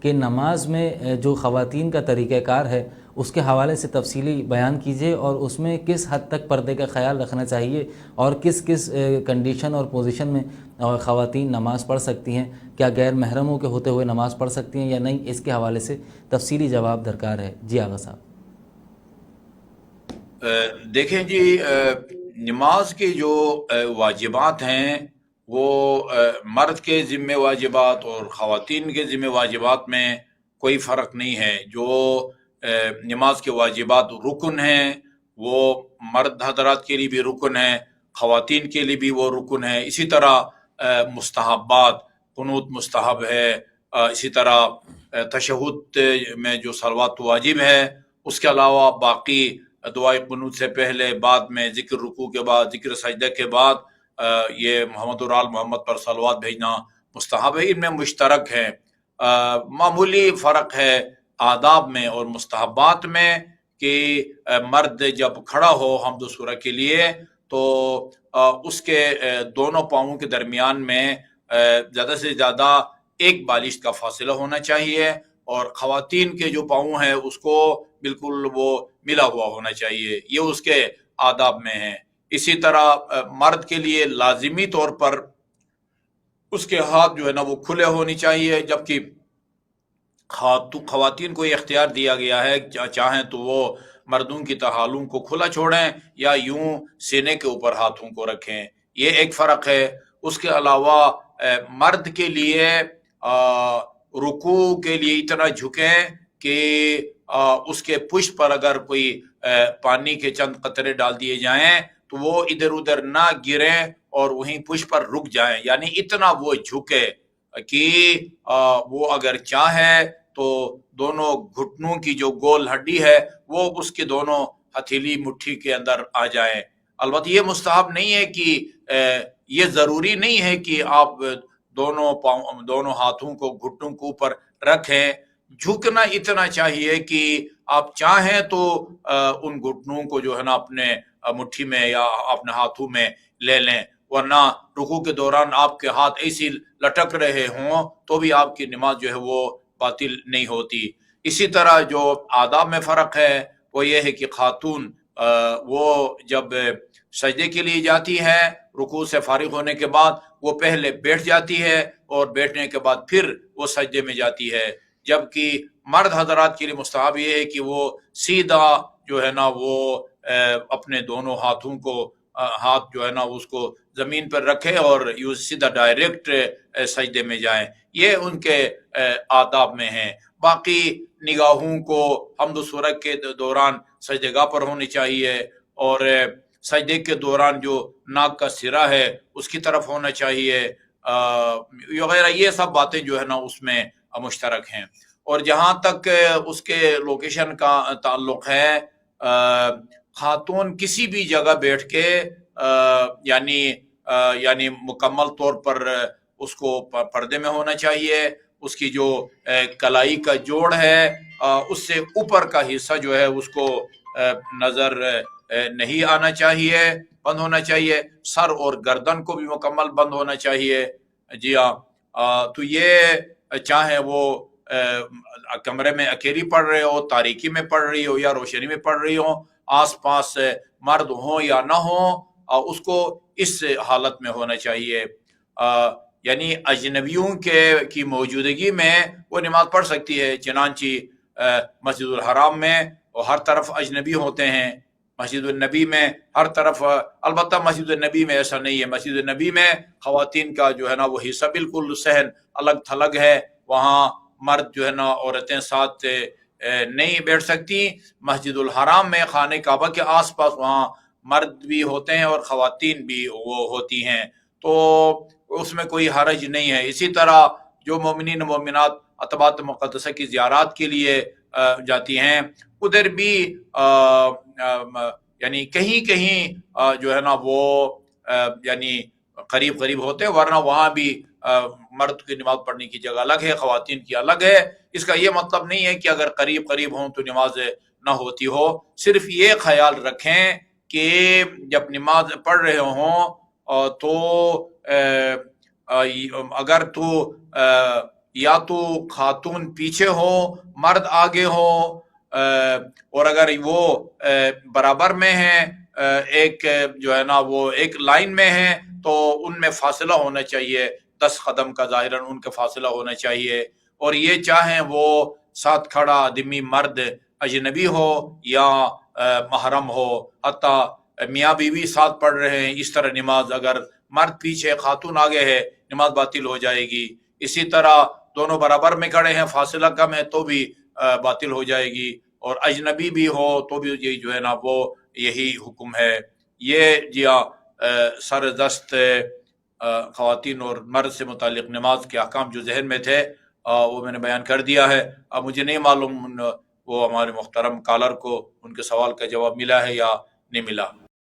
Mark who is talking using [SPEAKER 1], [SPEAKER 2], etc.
[SPEAKER 1] کہ نماز میں جو خواتین کا طریقہ کار ہے اس کے حوالے سے تفصیلی بیان کیجیے، اور اس میں کس حد تک پردے کا خیال رکھنا چاہیے اور کس کس کنڈیشن اور پوزیشن میں خواتین نماز پڑھ سکتی ہیں، کیا غیر محرموں کے ہوتے ہوئے نماز پڑھ سکتی ہیں یا نہیں، اس کے حوالے سے تفصیلی جواب درکار ہے۔ جی آغا صاحب۔
[SPEAKER 2] دیکھیں جی، نماز کے جو واجبات ہیں وہ مرد کے ذمہ واجبات اور خواتین کے ذمہ واجبات میں کوئی فرق نہیں ہے۔ جو نماز کے واجبات رکن ہیں وہ مرد حضرات کے لیے بھی رکن ہیں، خواتین کے لیے بھی وہ رکن ہے۔ اسی طرح مستحبات، قنوت مستحب ہے، اسی طرح تشہد میں جو صلوات واجب ہے، اس کے علاوہ باقی دعائے قنوت سے پہلے، بعد میں ذکر رکوع کے بعد، ذکر سجدہ کے بعد یہ محمد اور آل محمد پر صلوات بھیجنا مستحب ہے۔ ان میں مشترک ہے، معمولی فرق ہے آداب میں اور مستحبات میں کہ مرد جب کھڑا ہو حمد و سورہ کے لیے تو اس کے دونوں پاؤں کے درمیان میں زیادہ سے زیادہ ایک بالشت کا فاصلہ ہونا چاہیے، اور خواتین کے جو پاؤں ہیں اس کو بالکل وہ ملا ہوا ہونا چاہیے۔ یہ اس کے آداب میں ہے۔ اسی طرح مرد کے لیے لازمی طور پر اس کے ہاتھ جو ہے نا وہ کھلے ہونے چاہیے، جبکہ خواتین کو یہ اختیار دیا گیا ہے چاہیں تو وہ مردوں کی تہالوں کو کھلا چھوڑیں یا یوں سینے کے اوپر ہاتھوں کو رکھیں۔ یہ ایک فرق ہے۔ اس کے علاوہ مرد کے لیے رکوع کے لیے اتنا جھکیں کہ اس کے پشت پر اگر کوئی پانی کے چند قطرے ڈال دیے جائیں تو وہ ادھر ادھر نہ گریں اور وہیں پشت پر رک جائیں، یعنی اتنا وہ جھکے کہ وہ اگر چاہے تو دونوں گھٹنوں کی جو گول ہڈی ہے وہ اس کے دونوں ہتھیلی مٹھی کے اندر آ جائیں۔ البتہ یہ مستحب نہیں ہے کہ یہ ضروری نہیں ہے کہ آپ دونوں ہاتھوں کو گھٹنوں کے اوپر رکھیں۔ جھکنا اتنا چاہیے کہ آپ چاہیں تو ان گھٹنوں کو جو ہے نا اپنے مٹھی میں یا اپنے ہاتھوں میں لے لیں، ورنہ رکوع کے دوران آپ کے ہاتھ ایسی لٹک رہے ہوں تو بھی آپ کی نماز جو ہے وہ باطل نہیں ہوتی۔ اسی طرح جو آداب میں فرق ہے وہ یہ ہے کہ خاتون وہ جب سجدے کے لیے جاتی ہے رکوع سے فارغ ہونے کے بعد وہ پہلے بیٹھ جاتی ہے اور بیٹھنے کے بعد پھر وہ سجدے میں جاتی ہے، جبکہ مرد حضرات کے لیے مستحب یہ ہے کہ وہ سیدھا جو ہے نا وہ اپنے دونوں ہاتھوں کو ہاتھ جو ہے نا اس کو زمین پر رکھے اور یوں سیدھا ڈائریکٹ سجدے میں جائیں۔ یہ ان کے آداب میں ہیں۔ باقی نگاہوں کو حمد و سورہ کے دوران سجدے گاہ پر ہونی چاہیے، اور سجدے کے دوران جو ناک کا سرا ہے اس کی طرف ہونا چاہیے وغیرہ۔ یہ سب باتیں جو ہے نا اس میں مشترک ہیں۔ اور جہاں تک اس کے لوکیشن کا تعلق ہے، خاتون کسی بھی جگہ بیٹھ کے یعنی مکمل طور پر اس کو پردے میں ہونا چاہیے۔ اس کی جو کلائی کا جوڑ ہے اس سے اوپر کا حصہ جو ہے اس کو نظر نہیں آنا چاہیے، بند ہونا چاہیے۔ سر اور گردن کو بھی مکمل بند ہونا چاہیے۔ جی ہاں، تو یہ چاہے وہ کمرے میں اکیلی پڑھ رہے ہو، تاریکی میں پڑھ رہی ہو یا روشنی میں پڑھ رہی ہو، آس پاس مرد ہوں یا نہ ہوں، اس کو اس حالت میں ہونا چاہیے۔ یعنی اجنبیوں کی موجودگی میں وہ نماز پڑھ سکتی ہے، چنانچہ مسجد الحرام میں ہر طرف اجنبی ہوتے ہیں، مسجد النبی میں ہر طرف، البتہ مسجد النبی میں ایسا نہیں ہے۔ مسجد النبی میں خواتین کا جو ہے نا وہ حصہ بالکل صحن الگ تھلگ ہے، وہاں مرد جو ہے نا عورتیں ساتھ نہیں بیٹھ سکتی۔ مسجد الحرام میں خانہ کعبہ کے آس پاس وہاں مرد بھی ہوتے ہیں اور خواتین بھی وہ ہوتی ہیں، تو اس میں کوئی حرج نہیں ہے۔ اسی طرح جو مومنین و مومنات اتباط مقدسہ کی زیارات کے لیے جاتی ہیں، ادھر بھی یعنی کہیں کہیں جو ہے نا وہ یعنی قریب قریب ہوتے ہیں، ورنہ وہاں بھی مرد کی نماز پڑھنے کی جگہ الگ ہے، خواتین کی الگ ہے۔ اس کا یہ مطلب نہیں ہے کہ اگر قریب قریب ہوں تو نماز نہ ہوتی ہو۔ صرف یہ خیال رکھیں کہ جب نماز پڑھ رہے ہوں تو اگر تو یا تو خاتون پیچھے ہو مرد آگے ہو، اور اگر وہ برابر میں ہیں، ایک جو ہے نا وہ ایک لائن میں ہیں، تو ان میں فاصلہ ہونا چاہیے، 10 قدم کا ظاہراً ان کا فاصلہ ہونا چاہیے. اور یہ چاہیں وہ ساتھ کھڑا آدمی مرد اجنبی ہو یا محرم ہو، حتیٰ میاں بیوی ساتھ پڑھ رہے ہیں، اس طرح نماز اگر مرد پیچھے خاتون آگے ہے نماز باطل ہو جائے گی. اسی طرح دونوں برابر میں کھڑے ہیں، فاصلہ کم ہے تو بھی باطل ہو جائے گی، اور اجنبی بھی ہو تو بھی یہ جو ہے نا وہ یہی حکم ہے. یہ جیا سر دست خواتین اور مرد سے متعلق نماز کے احکام جو ذہن میں تھے وہ میں نے بیان کر دیا ہے. اب مجھے نہیں معلوم وہ ہمارے محترم کالر کو ان کے سوال کا جواب ملا ہے یا نہیں ملا.